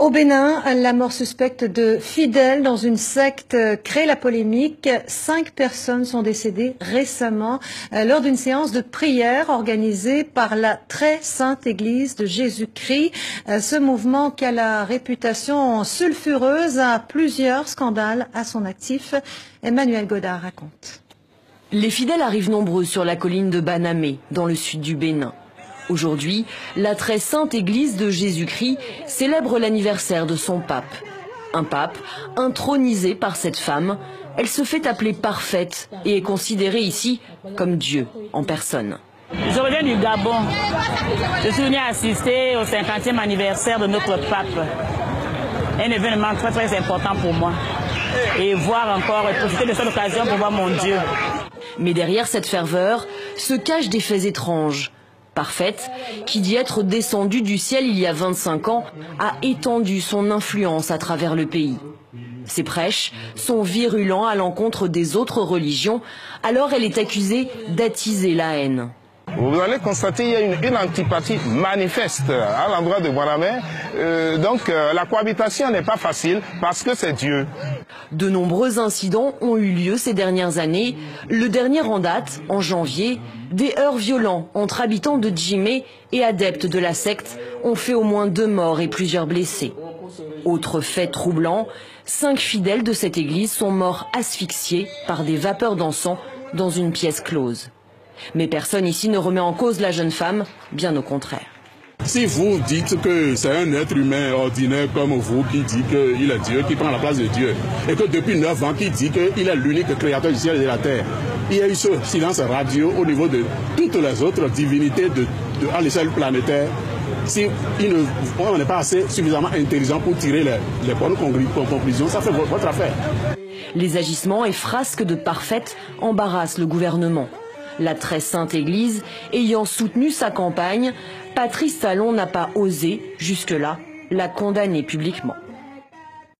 Au Bénin, la mort suspecte de fidèles dans une secte crée la polémique. 5 personnes sont décédées récemment lors d'une séance de prière organisée par la Très Sainte Église de Jésus-Christ. Ce mouvement qui a la réputation sulfureuse a plusieurs scandales à son actif. Emmanuel Godard raconte. Les fidèles arrivent nombreux sur la colline de Banamé, dans le sud du Bénin. Aujourd'hui, la Très Sainte Église de Jésus-Christ célèbre l'anniversaire de son pape. Un pape intronisé par cette femme. Elle se fait appeler parfaite et est considérée ici comme Dieu en personne. Je reviens du Gabon. Je suis venu assister au 50e anniversaire de notre pape. Un événement très très important pour moi. Et voir encore et profiter de cette occasion pour voir mon Dieu. Mais derrière cette ferveur se cachent des faits étranges. Parfaite, qui dit être descendue du ciel il y a 25 ans, a étendu son influence à travers le pays. Ses prêches sont virulents à l'encontre des autres religions, alors elle est accusée d'attiser la haine. Vous allez constater qu'il y a une antipathie manifeste à l'endroit de Banamé. Donc la cohabitation n'est pas facile parce que c'est Dieu. De nombreux incidents ont eu lieu ces dernières années. Le dernier en date, en janvier, des heurts violents entre habitants de Djimé et adeptes de la secte ont fait au moins 2 morts et plusieurs blessés. Autre fait troublant, 5 fidèles de cette église sont morts asphyxiés par des vapeurs d'encens dans une pièce close. Mais personne ici ne remet en cause la jeune femme, bien au contraire. Si vous dites que c'est un être humain ordinaire comme vous qui dit qu'il est Dieu, qui prend la place de Dieu, et que depuis 9 ans qui dit qu'il est l'unique créateur du ciel et de la terre, il y a eu ce silence radio au niveau de toutes les autres divinités à l'échelle planétaire. Si on n'est pas assez suffisamment intelligent pour tirer les bonnes conclusions, ça fait votre affaire. Les agissements et frasques de Parfaite embarrassent le gouvernement. La Très Sainte Église ayant soutenu sa campagne, Patrice Talon n'a pas osé, jusque-là, la condamner publiquement.